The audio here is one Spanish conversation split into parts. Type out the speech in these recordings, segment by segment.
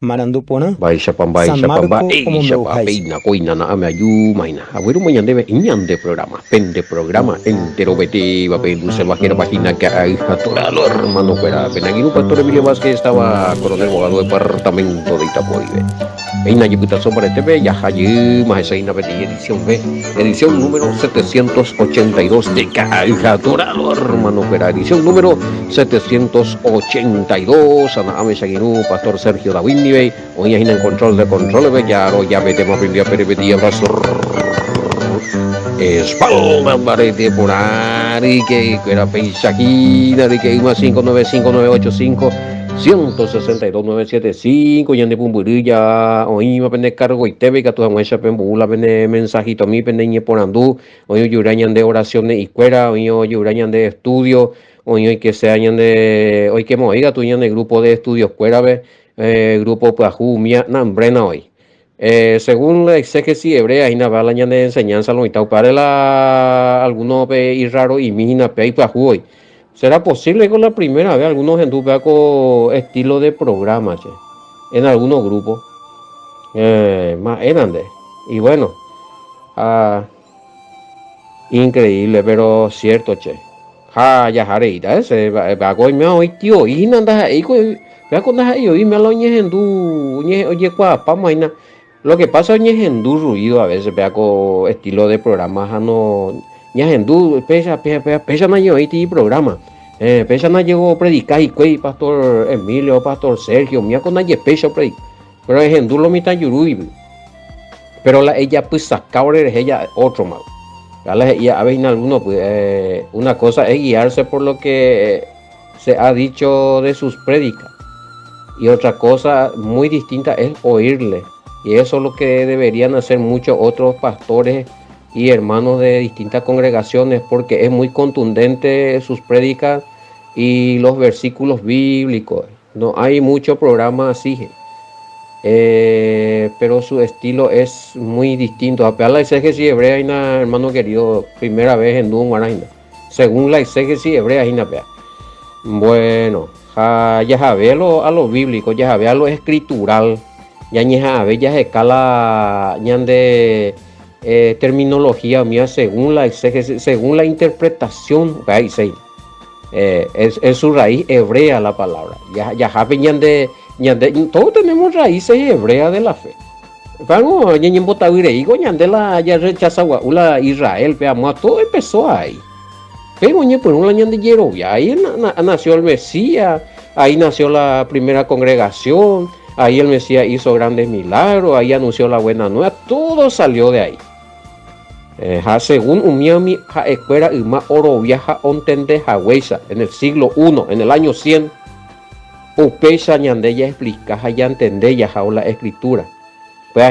Marandupona, Baisha pamba, San isha pamba, Marco como isha pa, Meuhais. peina, coina, na, ame, ayu, maina. Agüero mañana debe, de programa, pende programa, entero, vete, va, penduce, bajera, página, que hay, atoralo, hermano, fuera. Benaguino, pastor Emilio Vázquez, estaba coronel abogado de departamento de Itapoibe. Eina Yiputación para TV, Yahayu, Mahesaina Beti, edición B, edición número 782 de Caijatoralo, hermano, fuera, edición número 782, Ana Amesaguinú, Pastor Sergio David, hoy en control de control, ya vete más bien, perevetía, pastor. Espalda, barete por ahí, que era peisaquina, de que iba 595985. 162.975 y ande pumburilla o iba pende cargo y teve que tu amuesha pembula pende mensajito mi pende ñe por andú o yurañan de oraciones y cuera o yurañan de estudio o que se añan de hoy que moiga tu de grupo de estudios cuera ve grupo pajú mia nambrena hoy según la exégesis hebrea y naval añan de enseñanza lo mitad para la algunos pe y raro y mina pe y pajú hoy. ¿Será posible con la primera vez algunos en con estilo de programa, che, en algunos grupos? Más grande. Y bueno, ah, increíble, pero cierto, che. Ya jareita, ese, va con me hoy, tío, y nada, ahí vea con nada, y me lo en oye, pa maina. Lo que pasa es en ruido a veces, vea con estilo de programa, no, en pesa, no yo, programa. Pesa no llegó a predicar y cuey, pastor Emilio, pastor Sergio, mía con nadie pesa predicar. Pero es en lo mitad yurui. Pero ella pues sacaba ella otro mal. Y a veces alguno, pues, una cosa es guiarse por lo que se ha dicho de sus prédicas y otra cosa muy distinta es oírle. Y eso es lo que deberían hacer muchos otros pastores y hermanos de distintas congregaciones, porque es muy contundente sus prédicas y los versículos bíblicos. No hay mucho programa así. Pero su estilo es muy distinto. A pesar de la exégesis hebrea, hermano querido, primera vez en Dun Guaraina. Según la exégesis hebrea, bueno, ya sabe a lo bíblico, ya sabe a lo escritural, ya sabe, ya se cala, ya de terminología mía según la exégesis, según la interpretación, es su raíz hebrea la palabra. Ya sabe, todos tenemos raíces hebreas de la fe. Vamos, ya rechaza la Israel, veamos, todo empezó ahí. Pero por un año de Yerovia, ahí nació el Mesías, ahí nació la primera congregación, ahí el Mesías hizo grandes milagros, ahí anunció la buena nueva, todo salió de ahí. Según Umiami, escuela Uma Oro viaja ontende Haweisa, en el siglo I, en el año 100, Upecha ñande ya explica, ya entender ya la escritura. Pues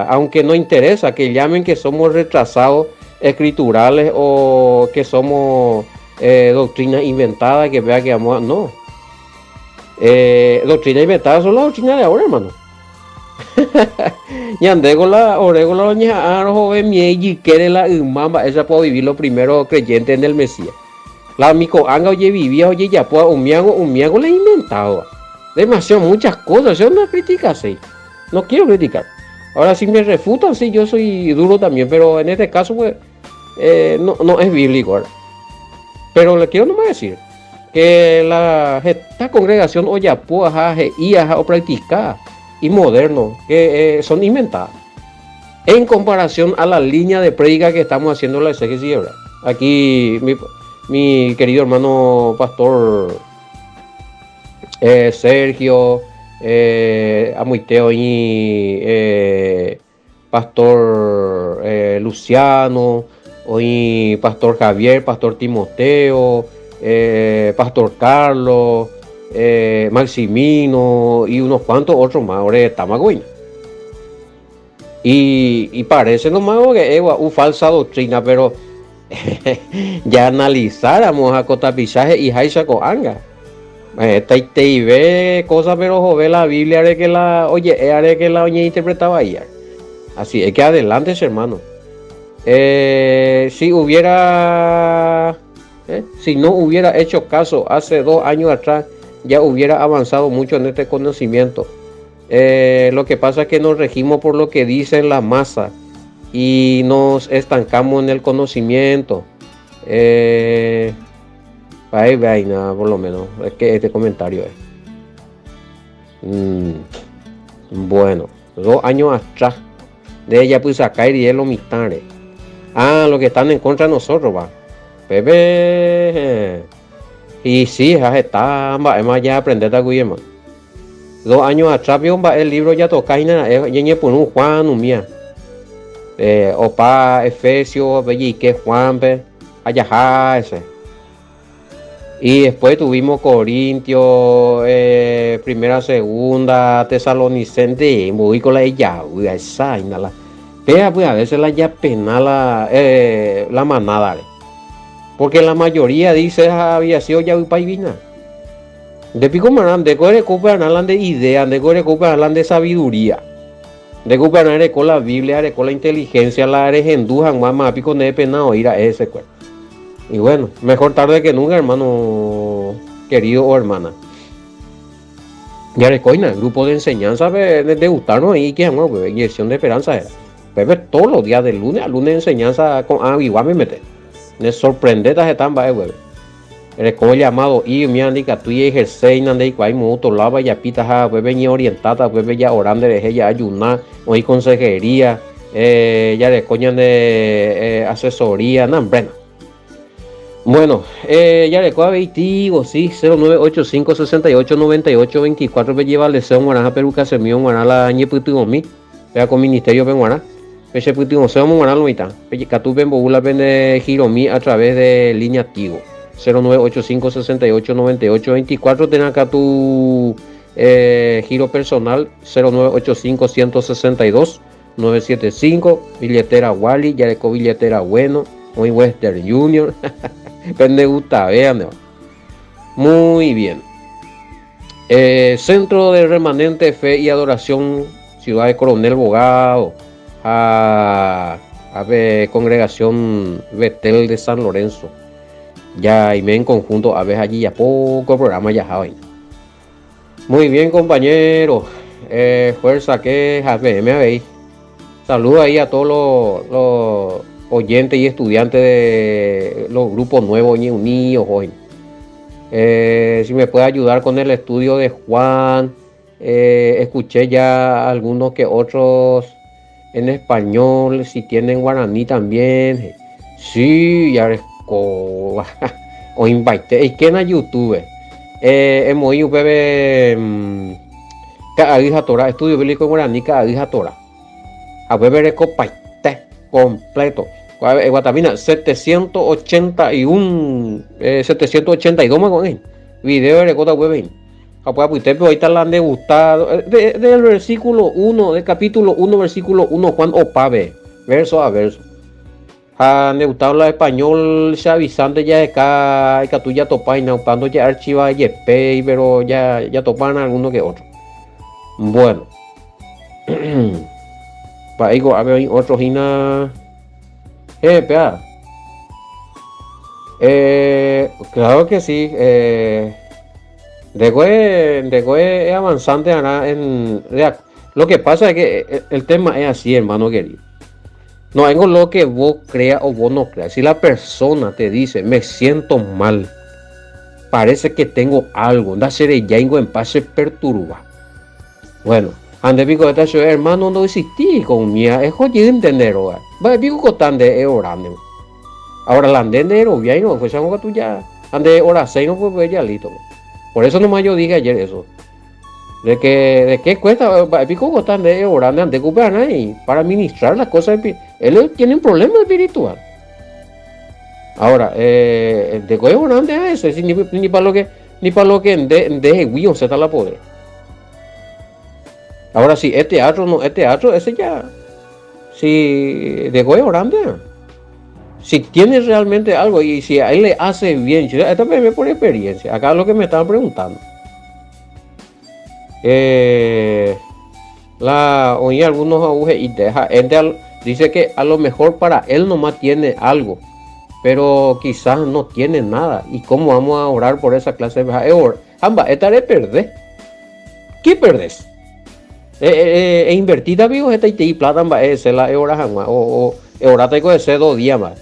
aunque no interesa que llamen que somos retrasados escriturales o que somos doctrinas inventadas, que vea que vamos a... No. Doctrinas inventadas son las doctrinas de ahora, hermano. Ñandegola, oregola, doña Arjo, Mieyi, quiere la umamba, esa puede vivir los primeros creyentes en el Mesías. La mico anga, oye, vivía, oye, ya puede, un miago le inventado. Demasiado, muchas cosas, yo no critica así. No quiero criticar. Ahora, si me refutan, sí, yo soy duro también, pero en este caso, pues, no es bíblico. ¿Verdad? Pero le quiero nomás decir que esta congregación Oyapoa, IA o practicada y moderno, que son inventadas en comparación a la línea de prédica que estamos haciendo en la exégesis hebrea. Aquí mi querido hermano pastor Sergio, Amuiteo y pastor Luciano, hoy pastor Javier, pastor Timoteo, pastor Carlos, Maximino y unos cuantos otros más, ahora de Tamagüina. Y parece nomás que es una falsa doctrina, pero ya analizáramos a Cotapizaje y Jaisa Coanga. Te ve cosas, pero jove la Biblia, haré que la oye interpretaba ahí. Así es que adelante, hermano. Si no hubiera hecho caso hace 2 años atrás, ya hubiera avanzado mucho en este conocimiento. Lo que pasa es que nos regimos por lo que dice la masa y nos estancamos en el conocimiento. Ahí vaina, por lo menos. Es que este comentario es. Bueno, 2 años atrás. De ella pues acá y de los mitades. Lo que están en contra de nosotros, va. Bebé. Y sí, ya está, va, ya aprender a Guillermo. 2 años atrás, el libro ya toca y nada, ya por un Juan, un mía. Opa, Efesio, y que Juan, allá, ese. Y después tuvimos Corintios, primera, segunda, Tesalonicense, muy con la ella, esa, inhala. Pero pues a veces la ya pena la manada, porque la mayoría dice había sido ya un paivina. De pico manan, de gore copian hablan de ideas, de gore copian hablan de sabiduría. De copian con la Biblia, con la inteligencia, la arejendujan, mamá, pico de pena oír a ese cuerpo. Y bueno, mejor tarde que nunca, hermano querido o hermana. Ya recoina, el grupo de enseñanza de gustarnos ahí, que llama, inyección de esperanza era. Bebé todos los días, de lunes a lunes, enseñanza con igual me mete. Me sorprende esta etapa, bebé. El como llamado y mi andica tú y ejerce nande y cual moto lava ya pita ja bebé ni orientada bebé ya orando de ya ayunar hoy consejería ya de coña de asesoría nambrena. Bueno, ya le coa 20, sí, 0985 68 98 24 me lleva al deseo guarana peruca se mío guarana la ñe putu mi vea con ministerio ven guarana peche putu se vamos guarana lo mitad peche catu ven bogula ven de giromi a través de línea activo 0985 68 98 24 ten acá tu giro personal 0985 162 975 billetera Wally ya le co billetera bueno hoy Western Junior. Me gusta, vean. Muy bien. Centro de Remanente Fe y Adoración, Ciudad de Coronel Bogado, a Congregación Betel de San Lorenzo. Ya, y me en conjunto, a ver allí ya poco programa ya saben. Muy bien, compañeros. Fuerza que me habéis. Saludos ahí a todos los oyentes y estudiantes de los grupos nuevos y unidos hoy. Si me puede ayudar con el estudio de Juan, escuché ya algunos que otros en español, si tienen guaraní también. Sí, ya o invité, y que en YouTube, hemos ido a ver cada Torah, estudio bíblico en guaraní, cada Torah. A ver completo. Guatamina 781 782 más con él. Video de recota web. Pero ahí está la de gustado del versículo 1 del capítulo 1 versículo 1 Juan Opave verso a verso. Han de gustado la español se avisante ya de acá que tú ya topas naupando ya archiva YP pero ya topan alguno que otro. Bueno. Para ahí a ver otro hina. Espera. Claro que sí. Después es avanzante en lo que pasa es que el tema es así, hermano querido. No es lo que vos creas o vos no creas. Si la persona te dice, me siento mal, parece que tengo algo, da ser ya en paz se perturba. Bueno, ande pico esta ciudad, hermano, no existí con mía, es jodido entender, va pico cotan de orando. Ahora la ande enero, ya no, pues algo que tú ya, ande hora 6 no pues ya listo. Por eso nomás yo dije ayer eso. De qué cuesta, pico cotan de orando, ande cupean ahí, para ministrar las cosas, él tiene un problema espiritual. Ahora, de qué orando es eso, ni para lo que de Guion se está la poder. Ahora sí, es teatro, no es teatro, ese ya. Si de Goyo Grande, si tiene realmente algo y si a él le hace bien, esto me por experiencia. Acá es lo que me estaban preguntando. Oí algunos agujes y dice que a lo mejor para él nomás tiene algo, pero quizás no tiene nada. ¿Y cómo vamos a orar por esa clase de ambas, esta de perder? ¿Qué perdés? invertida vivo esta y plata va ese la hora jamás o hora te ese 2 días más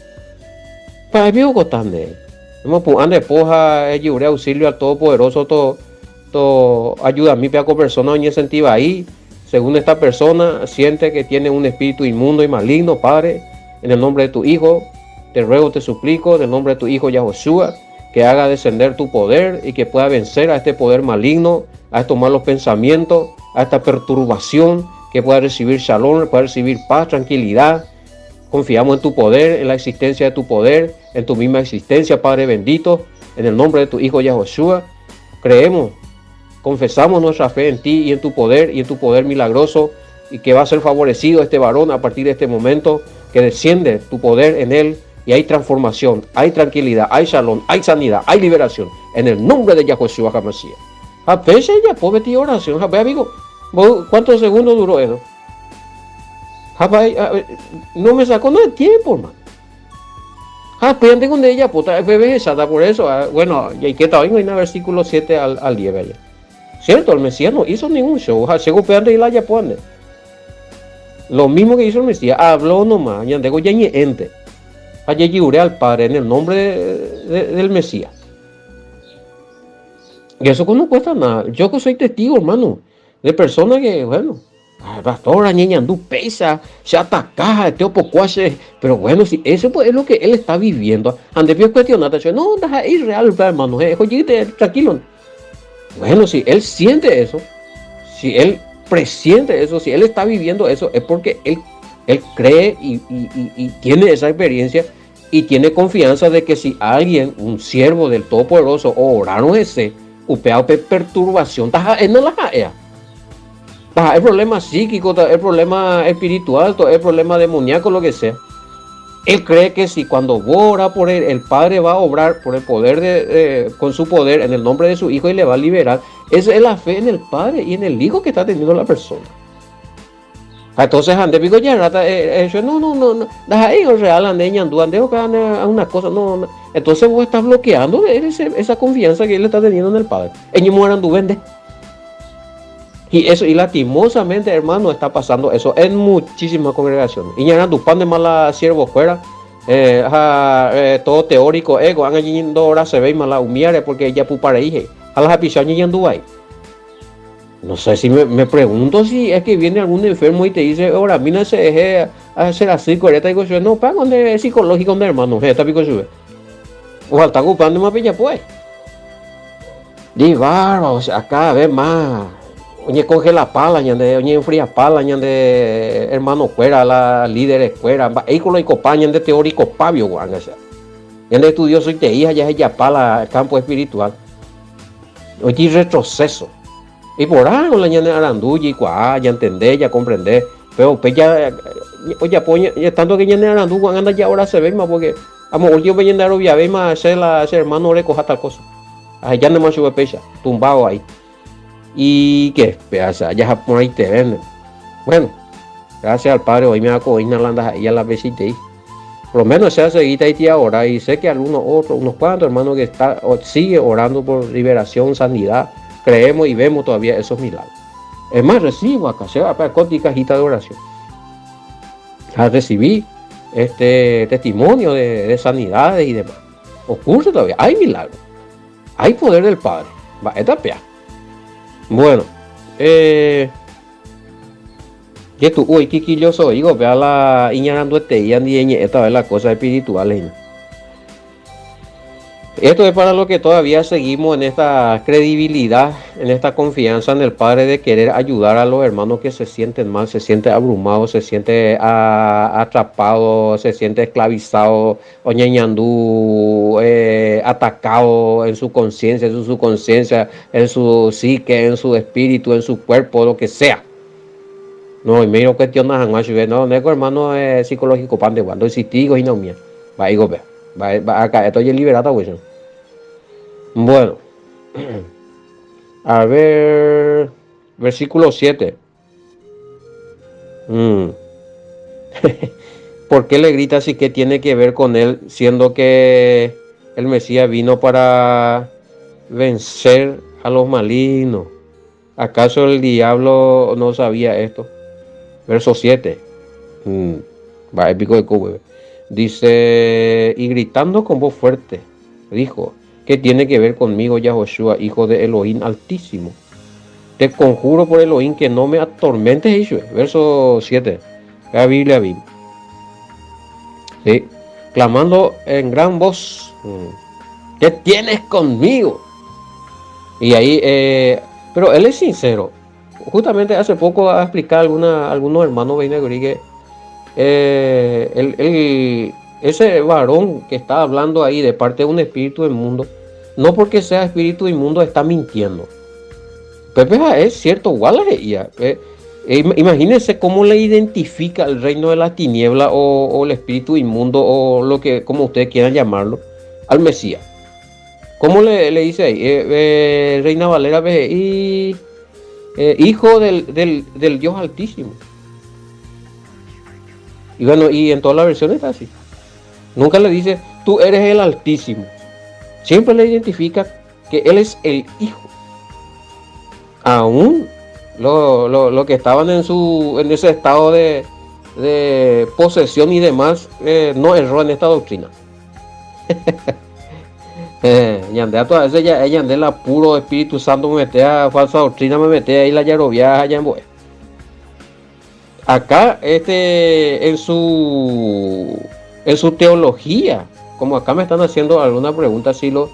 para vivo costande hemos ande poja ayuda auxilio al todopoderoso todo ayuda a mí para persona y incentiva ahí según esta persona siente que tiene un espíritu inmundo y maligno, Padre, en el nombre de tu Hijo te ruego, te suplico, en el nombre de tu Hijo Yahoshua, que haga descender tu poder y que pueda vencer a este poder maligno, a estos malos pensamientos, a esta perturbación, que pueda recibir shalom, pueda recibir paz, tranquilidad. Confiamos en tu poder, en la existencia de tu poder, en tu misma existencia, Padre bendito, en el nombre de tu Hijo Yahoshua. Creemos, confesamos nuestra fe en ti y en tu poder milagroso, y que va a ser favorecido este varón a partir de este momento, que desciende tu poder en él, y hay transformación, hay tranquilidad, hay shalom, hay sanidad, hay liberación, en el nombre de Yahoshua HaMashiach. A veces ya puedo meter oración, amigo, ¿cuántos segundos duró eso? No me sacó nada de tiempo, hermano. Aprende con ella, puta, bebé, por eso. Bueno, y que está en el versículo 7 al 10, allá. Cierto, el Mesías no hizo ningún show, según peante y la ya pone. Lo mismo que hizo el Mesías, habló nomás, ya digo ya ni ente. Allí lloré al Padre en el nombre del Mesías. Y eso no cuesta nada. Yo que soy testigo, hermano, de personas que, bueno, pastora, niña, no pesa, se ataca, pero bueno, si eso pues, es lo que él está viviendo. Antes vio cuestionar, no, es real, hermano, oye, tranquilo. Bueno, si él siente eso, si él presiente eso, si él está viviendo eso, es porque él cree y tiene esa experiencia y tiene confianza de que si alguien, un siervo del Todopoderoso, o oraron ese, upea perturbación, no la haea. El problema psíquico, el problema espiritual, el problema demoníaco, lo que sea. Él cree que si cuando ora por él, el Padre va a obrar por el poder con su poder en el nombre de su Hijo y le va a liberar. Esa es la fe en el Padre y en el Hijo que está teniendo la persona. Entonces, ande pico ya rata, no, ahí es real, ande ñandú, ande a una cosa, no. Entonces vos estás bloqueando esa confianza que él está teniendo en el Padre. Ellos mueran tu vende. Y eso, y lastimosamente, hermano, está pasando eso en muchísimas congregaciones. Y ya tu pan de mala siervo fuera, todo teórico, ego, han yendo ahora se ve mala humiare porque ya pupare hije. A las apichañas y anduay. No sé si me pregunto si es que viene algún enfermo y te dice, ahora, mira, se deje hacer así, correcta, y digo, no, pago de psicológico, de hermano, está pico sube. O está ocupando más pilla, pues. Di bárbaro, o sea, acá ve más. Oye, coge la pala, oye, enfría pala, de hermano fuera, la líder fuera, ahí con los acompañan de teórico pavio, guan, o sea. En el estudioso y te hija ya ella pala, campo espiritual. Oye, retroceso. Y por algo la ñane aranduya y cuá, ya entender, ya comprender. Pero pues ya, oye, pues ya tanto que ñane arandu, guan, anda ya ahora se ve más, porque a lo mejor yo me llenaron vía ve más, ese hermano le coja tal cosa. Allá no más sube pecha, tumbado ahí. Y que pedazo, ya por ahí te venden. Bueno, gracias al Padre, hoy me va a inhalando y a la besita ahí. Por lo menos se hace guita y ahora, y sé que algunos otros, unos cuantos hermanos que sigue orando por liberación, sanidad, creemos y vemos todavía esos milagros. Es más, recibo acá, se va para con cajita de oración. Recibí testimonio de sanidades y demás. Ocurre todavía, hay milagros, hay poder del Padre. Va, esta pea. Bueno, que tú, uy, quiquilloso, digo, vea la iñarando y esta vez las cosas espirituales. Esto es para lo que todavía seguimos en esta credibilidad, en esta confianza en el Padre de querer ayudar a los hermanos que se sienten mal, se sienten abrumados, se sienten atrapados, se sienten esclavizados, oñeñandú, atacados en su conciencia, en su subconsciencia, en su psique, en su espíritu, en su cuerpo, lo que sea. No, y me digo cuestión no, hermano psicológico, pan de cuando existigo y no mía. Va, digo, va acá, estoy liberado, güey. Bueno, a ver, versículo 7. ¿Por qué le grita así? ¿Qué tiene que ver con él, siendo que el Mesías vino para vencer a los malignos, ¿Acaso el diablo no sabía esto? Verso 7. Va épico de Cuba. Dice, y gritando con voz fuerte, dijo, ¿qué tiene que ver conmigo, Yahoshua, hijo de Elohim Altísimo? Te conjuro por Elohim que no me atormentes, Ishue. Verso 7. La Biblia, Biblia. Sí. Clamando en gran voz, ¿qué tienes conmigo? Y ahí, pero él es sincero. Justamente hace poco ha explicado algunos hermanos Beinaguri que ese varón que está hablando ahí de parte de un espíritu inmundo, no porque sea espíritu inmundo está mintiendo. Pepe es cierto, imagínense cómo le identifica el reino de la tiniebla o el espíritu inmundo o lo que, como ustedes quieran llamarlo, al Mesías. ¿Cómo le dice ahí? Reina Valera, hijo del Dios Altísimo. Y bueno, y en todas las versiones está así. Nunca le dice, tú eres el Altísimo. Siempre le identifica que él es el Hijo. Aún lo que estaban en ese estado de posesión y demás, no erró en esta doctrina. Yandé a todas veces ella ande la puro Espíritu Santo me mete a falsa doctrina, me mete ahí la yarovia allá en Boe. Acá en su teología, como acá me están haciendo alguna pregunta, si los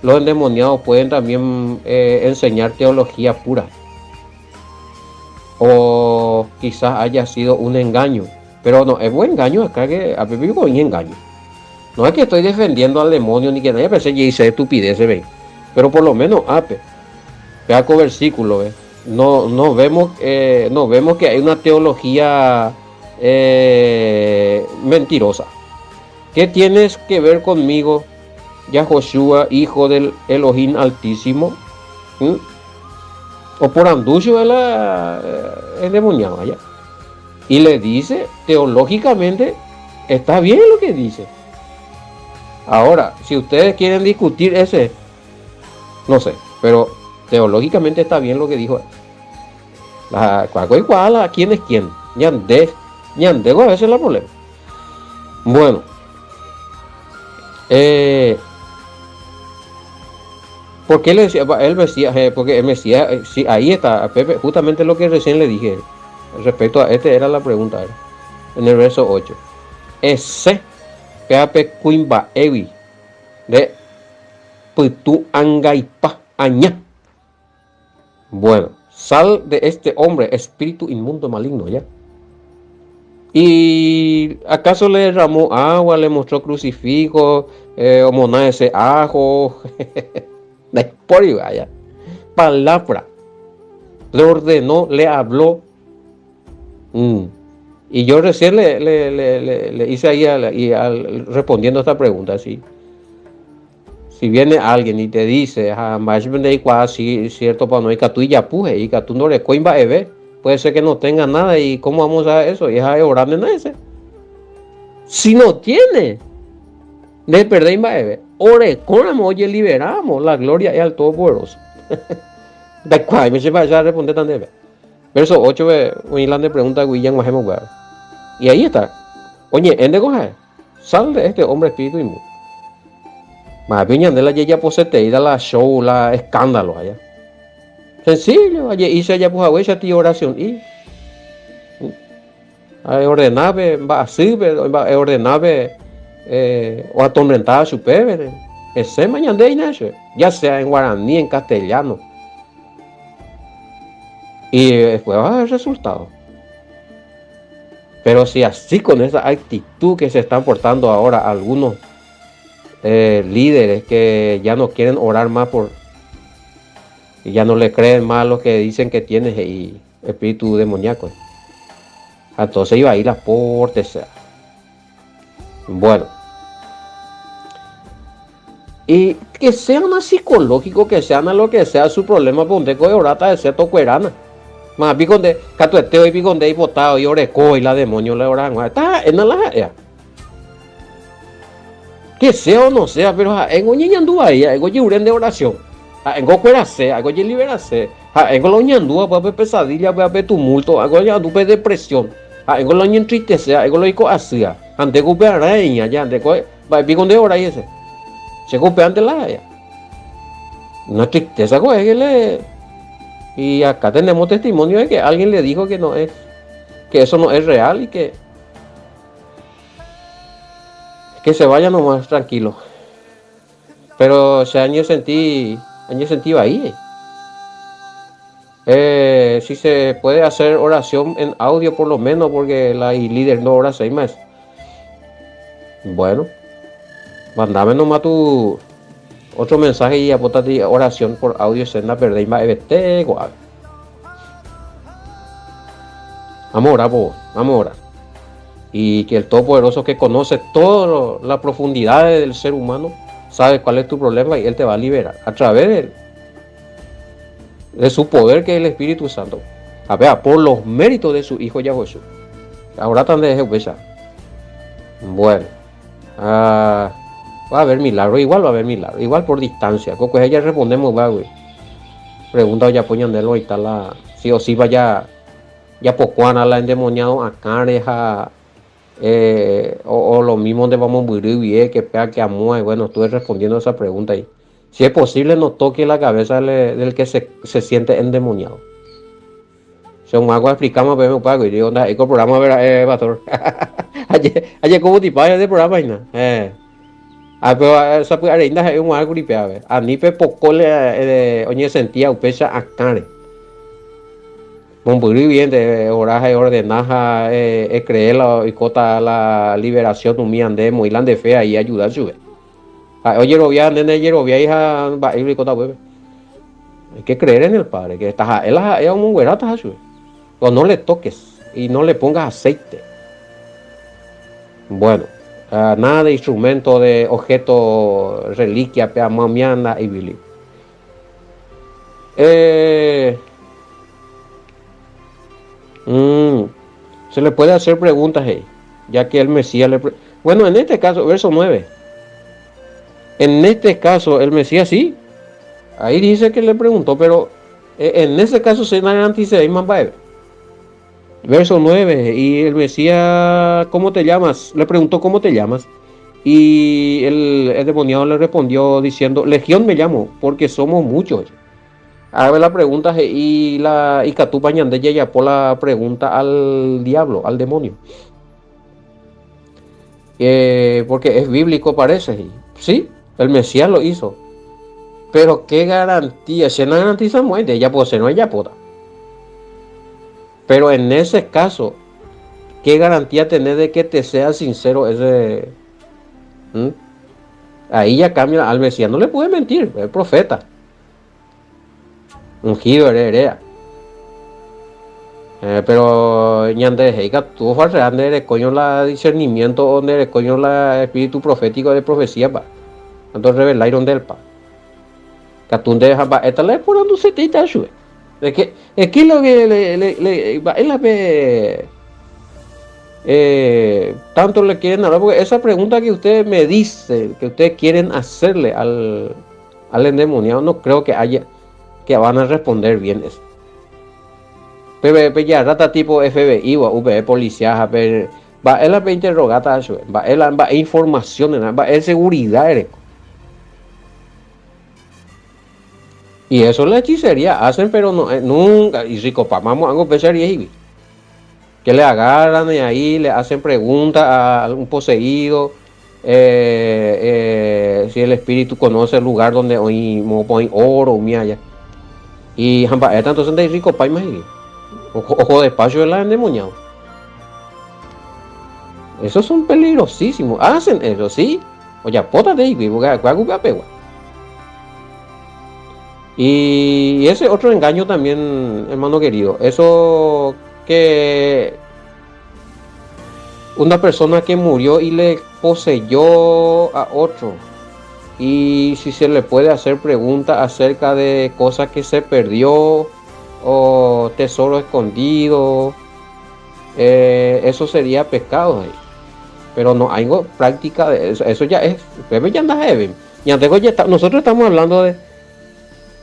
endemoniados pueden también enseñar teología pura, o quizás haya sido un engaño, pero no, es buen engaño acá que a Pepe con engaño. No es que estoy defendiendo al demonio ni que nadie pensé que hice estupidez, ¿ve? Pero por lo menos vea con versículo, ¿ve? No vemos que hay una teología mentirosa. ¿Qué tienes que ver conmigo, Yahoshua, hijo del Elohim Altísimo? O por anducho de la endemoniada allá. Y le dice, teológicamente, está bien lo que dice. Ahora, si ustedes quieren discutir ese, no sé, pero teológicamente está bien lo que dijo. ¿Quién es quién? Ñandego a veces es la problema. Bueno, ¿por qué le decía el Mesías? Porque el Mesías, sí, ahí está, Pepe, justamente lo que recién le dije respecto a era la pregunta, en el verso 8. Ese Pepe Cuimba Ewi de Putu Angaipa Aña. Bueno, sal de este hombre, espíritu inmundo maligno, ¿ya? ¿Y acaso le derramó agua, le mostró crucifijo, o moná ese ajo? Después, vaya. Palabra. Le ordenó, le habló. Y yo recién le hice ahí respondiendo a esta pregunta, así. Si viene alguien y te dice, cierto, para no ir tú y ya puje, y que tú no le coimba puede ser que no tenga nada, y cómo vamos a eso, y es a orar en ese. Si no tiene, de perder imba ore, oye, liberamos, la gloria es al Todopoderoso. De cuál me se va a responder tan debe. Verso 8, le pregunta a William Guajemo, y ahí está. Oye, en de coger, sal de este hombre espíritu inmundo. Más bien de la yeya posete y da la show, la escándalo allá. Sencillo, allá hice allá pues a ti oración y ordenaba, va así, va ordenaba o atormentar a su pebe. Ese mañana de Inés, ya sea en guaraní, en castellano. Y después va a haber resultado. Pero si así con esa actitud que se están portando ahora algunos líderes que ya no quieren orar más y ya no le creen más a los que dicen que tienes y espíritu demoníaco, entonces iba a ir a portesa. Bueno, y que sean más psicológicos, que sean a lo que sea su problema, donde coge orata de ser tocuerana. Más piconde, catueteo y piconde y botado y oreco y la demonio le oran. Está en la que sea o no sea, pero en oñi anduva ahí, en oñi uren de oración, en go cuerase, en oñi liberase, En lo ñandúa va a haber pesadilla, va a haber tumulto, algo ya tuve depresión. En lo entristece, en lo ico hacía. Ante que araña, ya ante que va a pico de hora y ese. Se golpea ante la haya. Una tristeza con él. Y acá tenemos testimonio de que alguien le dijo que no es, que eso no es real y que se vaya nomás tranquilo. Pero ese año sentí ahí. Si se puede hacer oración en audio por lo menos, porque la líder no ora 6 más. Bueno, mandame nomás tu otro mensaje y apótate oración por audio senda perdéis más evete. Vamos a orar, vamos a orar. Y que el Todopoderoso, que conoce todas las profundidades del ser humano, sabe cuál es tu problema y Él te va a liberar a través de su poder, que es el Espíritu Santo. A ver, por los méritos de su Hijo Yahweh. Ahora tan de Jehová. Bueno, va a haber milagro, igual va a haber milagro, igual por distancia. Coco ella respondemos, va, güey. Pregunta ya poñan de lo y tal la, sí o sí vaya, ya pocuana la endemoniado a careja. O lo mismo donde vamos a morir bien, que pega que amor. Bueno, estuve respondiendo a esa pregunta ahí. Si es posible, no toque la cabeza del que se siente endemoniado. Si un mago explicamos, pero me pago y digo, el programa verá, pastor. Ayer como tipo de programa ahí, ¿no? Pero esa pues arena es un algo gripeado. A mí pe poco le oye sentía upecha a care. Muy bien de oraje ordenaja creer y cota la liberación un ande muy grande fea y ayudar sube. Oye robia nene robia hija va y cota bebe. Hay que creer en el Padre, que está él es un güerata sube. O no le toques y no le pongas aceite. Bueno, nada de instrumento, de objeto, reliquia, peamamiana y bili. Se le puede hacer preguntas ahí, ya que el Mesías bueno, en este caso, verso 9. En este caso, el Mesías sí. Ahí dice que le preguntó, pero en ese caso se garantiza más baile. Verso 9. Y el Mesías, ¿cómo te llamas? Le preguntó, ¿cómo te llamas? Y el demoniado le respondió diciendo, Legión me llamo, porque somos muchos. A ver la pregunta y Catupa Ñande ya por la pregunta al diablo, al demonio. Porque es bíblico parece. Sí, el Mesías lo hizo. Pero qué garantía, si no garantiza muerte, ya puede ser, no ella pueda. Pero en ese caso, ¿qué garantía tener de que te sea sincero ese? Ahí ya cambia, al Mesías no le puede mentir, es profeta. Ungido heredera. Pero ñande heiga tuvo falsedad de coño la discernimiento donde de coño la espíritu profético de profecía pa. Entonces revelaron del pa. Catunde va esta le por donde se te está sube. Es que lo que le va la tanto le quieren hablar, porque esa pregunta que ustedes me dicen que ustedes quieren hacerle al endemoniado, no creo que van a responder bien eso. Pero ya rata tipo FBI o VE policía, va a la interrogata, va a información, va a seguridad. Y eso la hechicería hacen, pero no, nunca, y si copamos algo pesaría y que le agarran y ahí le hacen preguntas a algún poseído, si el espíritu conoce el lugar donde hoy ponen oro o allá. Y entonces de rico pa más ojo despacio de la endemoniado. Esos son peligrosísimos, hacen eso, sí. Oye, pota de ahí, y ese otro engaño también, hermano querido, eso que una persona que murió y le poseyó a otro, y si se le puede hacer preguntas acerca de cosas que se perdió o tesoro escondido, eso sería pecado ahí. Pero no hay práctica de eso, ya es, ya anda heavy. Nosotros estamos hablando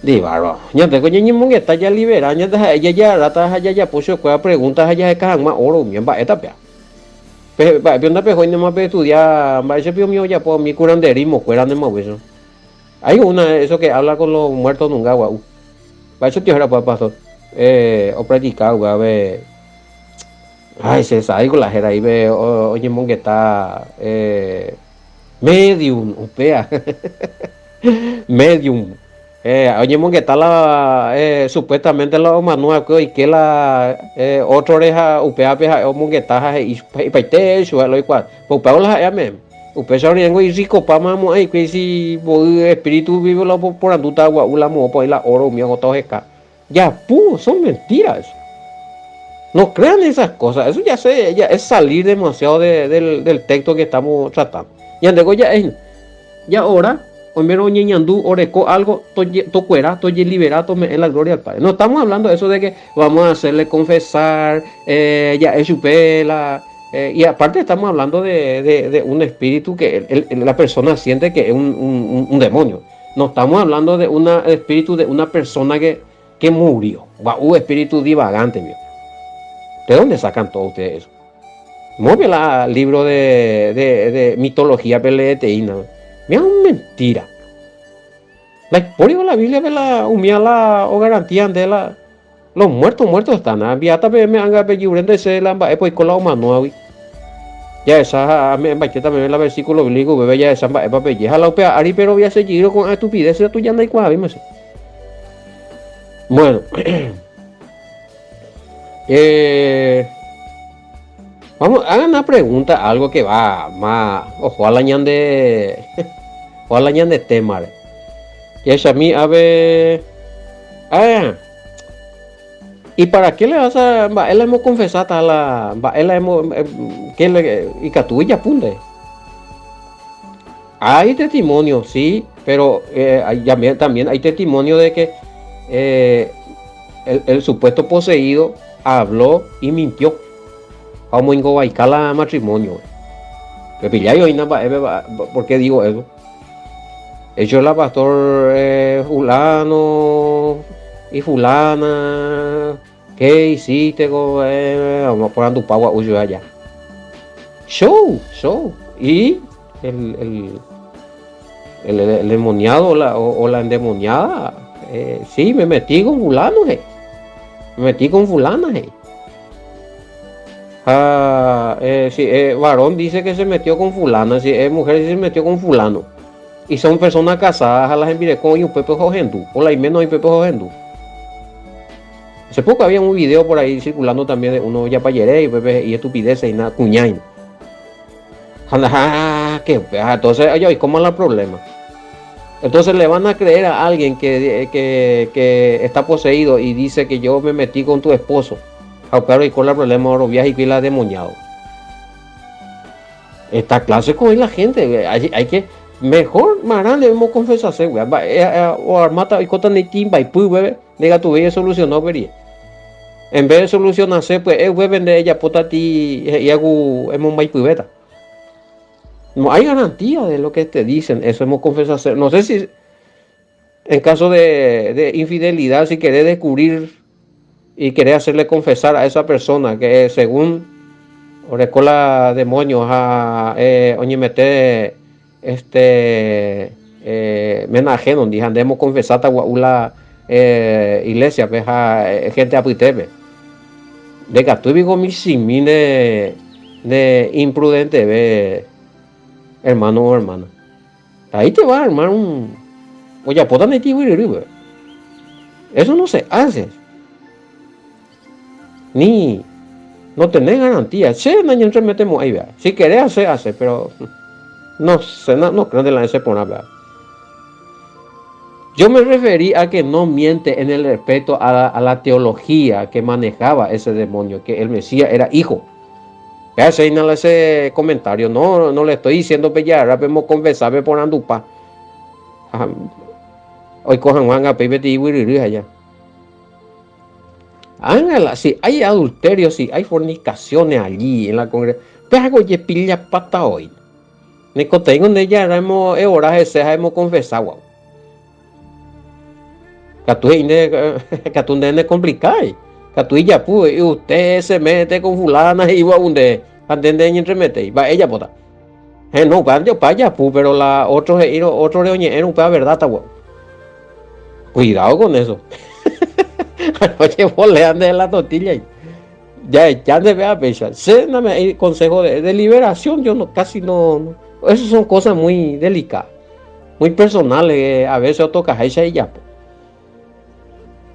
Di baro. Nya te ko nyi mong eta ya libera nya ta ella ya rata ya puso kwa pregunta ya ka ma oro mi ba eta pia. Pe ba pe onda pe hoy no ma pe estudiar, ba ese pio mío ya po mi curanderismo fuera de mo eso. Hay una eso que habla con los muertos nunca guau. Ba eso tío era pa pastor. O practicar gua ve. Ay, se sabe con la jera ahí ve oye mong está medium, upea. Medium. Oye, que está supuestamente la manual que la otra oreja upea peja o que está y paite eso lo igual. Pues paola ya me. Upe sa riengo y rico pa mamo ay que si espíritu vive la por anduta agua ula mo por la oro mi hago todo ya son mentiras. No crean esas cosas. Eso ya sé, ya es salir demasiado del texto que estamos tratando. Y andego ya es ya ahora primero ñeñandú oreco algo to cuera to liberato me en la gloria al Padre. No estamos hablando de eso de que vamos a hacerle confesar ya es su pela y aparte estamos hablando de un espíritu que la persona siente que es un demonio. No estamos hablando de un espíritu de una persona que murió, un espíritu divagante, mío. ¿De dónde sacan todos ustedes eso? Mueve el libro de mitología peleteína. Mira, una mentira. Por eso la Biblia la humilla la o garantía de los muertos están. Viata me han apellido de ser la pues con la humana. Ya esa me bacheta también la versículo bíblico bebé ya esa papel ya la opea ari pero voy a seguir con estupidez tú ya no hay cuál vimos. Bueno. Vamos, hagan una pregunta, algo que va más, ojalá ñande, ojalá ñande tema. Y es a mí, a ver, ¿y para qué le vas a, va, él hemos confesado a la, va, él hemos, que le, y que tú ya punte? Hay testimonio, sí, pero también hay testimonio de que el supuesto poseído habló y mintió. Vamos en Gobaicala matrimonio. ¿Por qué digo eso? Hecho la pastor fulano y fulana. ¿Qué hiciste con vamos poniendo pagua uso allá? Show. Y el endemoniado o la endemoniada. Sí, me metí con fulano. Me metí con fulana. Varón dice que se metió con fulana, si es mujer dice que se metió con fulano. Y son personas casadas, a las envié con un Pepe Jojendú, o la y menos y Pepe Jojendú. Hace poco había un video por ahí circulando también de uno ya payeré y Pepe y estupideces y nada, cuñain. Entonces, oye, ¿cómo es el problema? Entonces le van a creer a alguien que está poseído y dice que yo me metí con tu esposo. Pero y con el problema de los viajes y la demoniado. Esta clase con la gente, hay que mejor marán debemos confesarse, o armata y cota ni timba y pu bebé, diga tu vida solucionó vería. En vez de solucionarse, pues es web de ella potati y hago hemos mai pubeta. No hay garantía de lo que te dicen, eso hemos confesarse. No sé si en caso de infidelidad, si querés descubrir y querer hacerle confesar a esa persona que según Orecola demonios oye mete menaje donde andemos confesar a la iglesia peja gente apitebe de que tú digo mi simine de imprudente ve hermano o hermana ahí te va a armar un oye potan de ti eso no se hace ni no tenés garantía. Sí, no metemos ahí, vea. Si querés hacer, pero no sé, no creo que la se pone a ver. Yo me referí a que no miente en el respecto a la teología que manejaba ese demonio, que el Mesías era hijo. Vea, ese comentario, no le estoy diciendo que ya podemos conversar por andupa. Hoy cojan Juan a Pepe y allá. Ángela, si hay adulterio, si hay fornicaciones allí en la congregación, pues hago ye pilla pata hoy. Nico tengo de ya hemos oraje se hemos confesado. Catún de complicado. Catún ya pudo, y usted se mete con fulana y va donde, antende y entremete, y va ella pota. No, para ya pu, pero la otro de oñe, era un verdad, está bueno. Cuidado con eso. Oye, vos le andes la tortilla y ya te vea pecha. El consejo de liberación, yo no, casi no. Esas son cosas muy delicadas, muy personales. A veces toca y ya.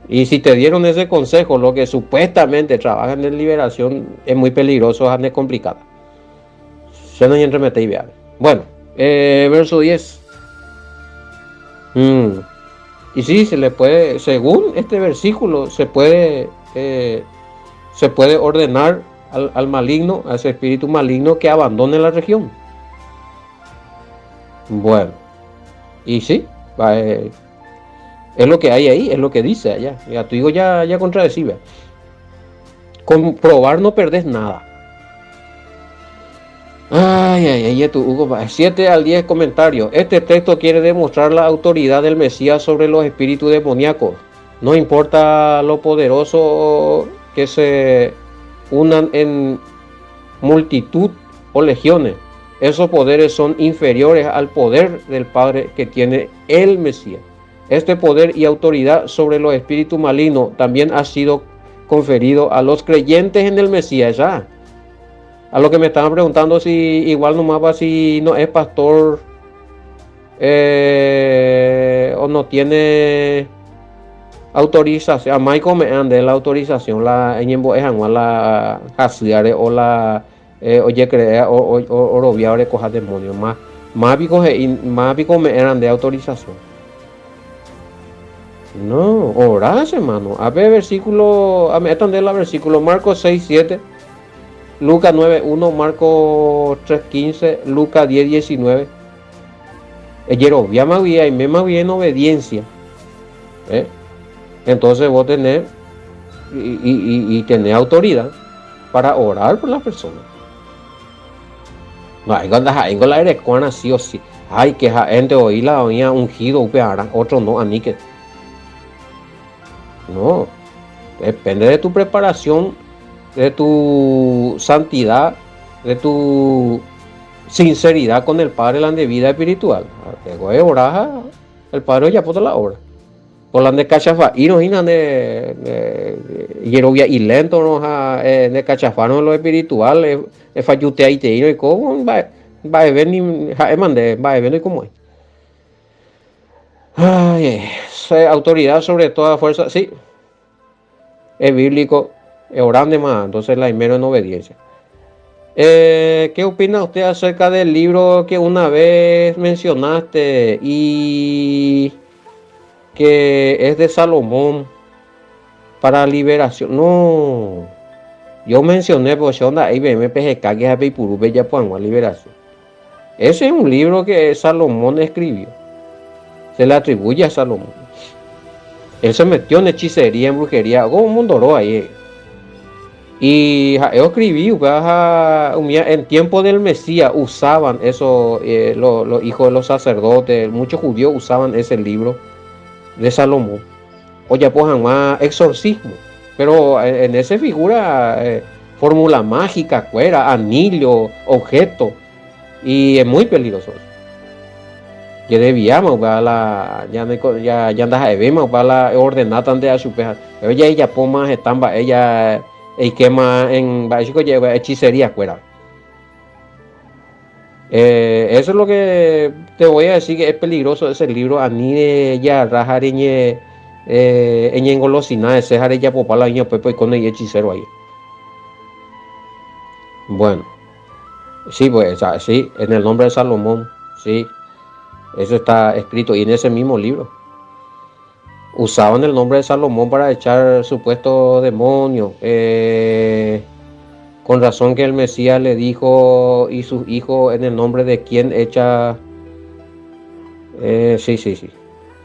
Y si te dieron ese consejo, lo que supuestamente trabajan en liberación es muy peligroso, es complicado. Se nos entremete y vea. Bueno, verso 10. Y sí, se le puede, según este versículo, se puede ordenar al maligno, a ese espíritu maligno, que abandone la región. Bueno, y sí, es lo que hay ahí, es lo que dice allá. Ya tu hijo ya contradecibe. Comprobar no perdés nada. Ay, tu Hugo, 7 al 10 comentarios. Este texto quiere demostrar la autoridad del Mesías sobre los espíritus demoníacos. No importa lo poderoso que se unan en multitud o legiones, esos poderes son inferiores al poder del Padre que tiene el Mesías. Este poder y autoridad sobre los espíritus malignos también ha sido conferido a los creyentes en el Mesías ya. A lo que me estaban preguntando si igual nomás va, si no es pastor o no tiene autorización. A Michael me ande la autorización, la en la hasiare o la oye crea o robiare cosas demonios más pico me eran de autorización. No, orás, hermano. A ver, versículo, a me están la versículo Marcos 6:7. Lucas 9:1, Marcos 3:15, Lucas 10:19. Ya más bien, y más bien obediencia. Entonces vos tenés y tener autoridad para orar por las personas. No, hay con la erecuana sí o sí. Ay, que gente oí la oía ungido, otro no, a mí que. No, depende de tu preparación, de tu santidad, de tu sinceridad con el Padre, la de vida espiritual. El Padre ya puso la obra. Por la de cachafa, y no hinan de yerovia y lento, no de cachafano lo espiritual, es fallute ahí te y como va a ver ni mande va a ver ni como es. Ay, autoridad sobre toda fuerza, sí, es bíblico, es orando más, entonces la primero en obediencia. ¿Qué opina usted acerca del libro que una vez mencionaste y que es de Salomón para liberación? No, yo mencioné pues onda ahí me PGK que es Peipuru Bella Puangua liberación. Ese es un libro que Salomón escribió, se le atribuye a Salomón. Él se metió en hechicería, en brujería, como un mundo ahí. Y yo escribí, en tiempo del Mesías usaban eso, los hijos de los sacerdotes, muchos judíos usaban ese libro de Salomón. Oye, pues más exorcismo, pero en ese figura fórmula mágica, cuera, anillo, objeto, y es muy peligroso. Que debíamos para ya andas a ver para la ordenata de a su peja. Ella poma están ella y quema en básico lleva hechicería fuera. Eso es lo que te voy a decir, que es peligroso ese libro. A mí ya rajar en engolosina ese jare ya popala niño pepe con el hechicero ahí. Bueno, sí, pues sí, en el nombre de Salomón, sí, eso está escrito y en ese mismo libro. Usaban el nombre de Salomón para echar supuestos demonios. Con razón que el Mesías le dijo y sus hijos en el nombre de quien echa. Sí.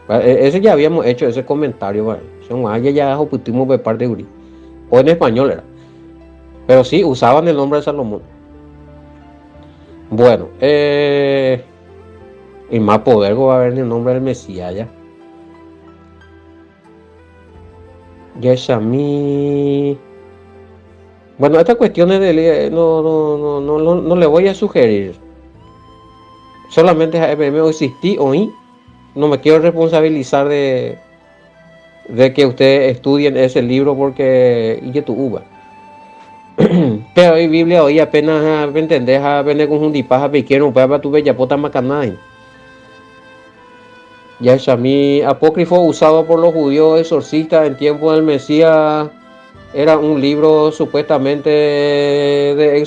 Ese ya habíamos hecho ese comentario, ¿vale? Ya putimos de parte de Uri. O en español era. Pero sí, usaban el nombre de Salomón. Bueno, y más poder va a haber en el nombre del Mesías ya. Ya es a mí. Bueno, estas cuestiones no le voy a sugerir. Solamente me existí hoy. No me quiero responsabilizar de que ustedes estudien ese libro porque y que tu uva. Pero hoy Biblia hoy apenas me entendés a vender con un dipaja pequeño para tu bella pota macanay. Ya es a mí apócrifo usado por los judíos exorcistas en tiempo del Mesías. Era un libro supuestamente de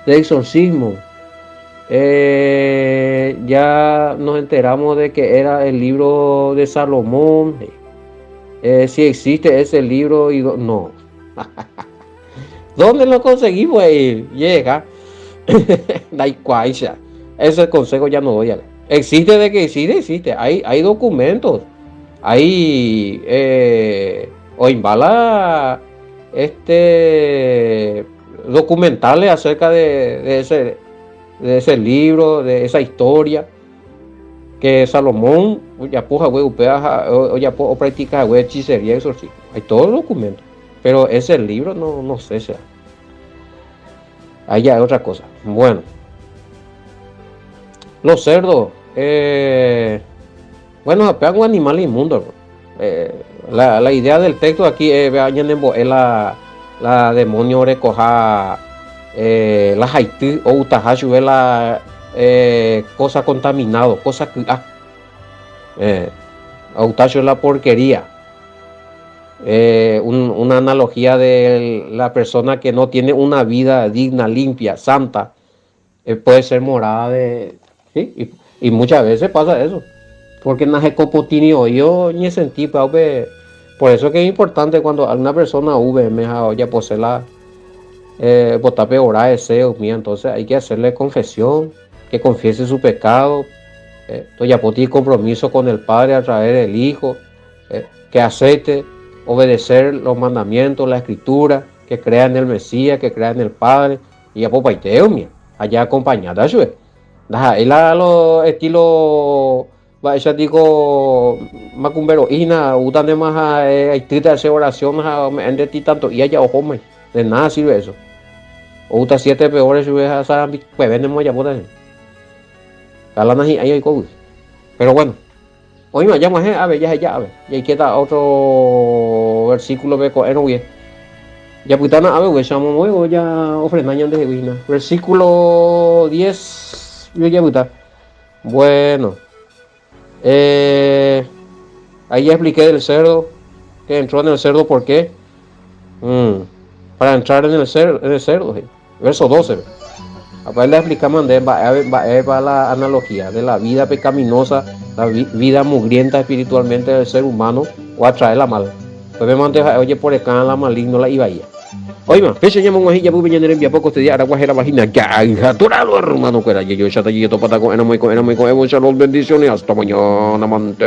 exorcismo. Ya nos enteramos de que era el libro de Salomón. Si existe ese libro y no. ¿Dónde lo conseguí? Pues llega. Ese consejo ya no doy. Existe de que existe. Hay documentos. Hay o imbala documentales acerca de ese libro, de esa historia que Salomón ya puja o ya practica hechicería y exorcismo. Hay todos los documentos, pero ese libro no sé, sea. Ahí ya es otra cosa. Bueno, los cerdos, bueno, apean un animal inmundo. La idea del texto aquí es la demonio recoja la haití o utahachu es la cosa contaminado, cosa que utahachu es la porquería. Una analogía de la persona que no tiene una vida digna, limpia, santa, puede ser morada de... ¿sí? Y muchas veces pasa eso. Porque nace copotini yo ni sentí, por eso que es importante cuando alguna persona me ya posee la botape orar deseo mío, entonces hay que hacerle confesión, que confiese su pecado, ya poti compromiso con el Padre a través del Hijo, que acepte obedecer los mandamientos, la Escritura, que crea en el Mesías, que crea en el Padre, y ya popaiteo mío, allá acompañada yo. Él los estilo ya digo macumbero ina utan de más hay trita hacer oración en de ti tanto y allá ojo de nada sirve eso o uta 7 peores si ves a pues vendemos ya por calana ahí hay COVID pero bueno hoy me llamo a ver ya a ver y ahí queda otro versículo de coero bien ya putana a ver llamo muy ya ofrendañan de vina versículo 10 yo ya puta bueno ahí ya expliqué del cerdo, que entró en el cerdo por qué. Para entrar en el cerdo, verso 12. Acá le explicamos va la analogía de la vida pecaminosa, la vida mugrienta espiritualmente del ser humano o atraer la mala. Pues me manteja, oye, por acá la maligno la iba ahí. Oye, más, peche llamo un ya pude llenar en poco este día, araguajera vagina, ya, turalo, hermano, que era yo, ya está allí, topata con enamo y con evo, bendiciones, hasta mañana, amante.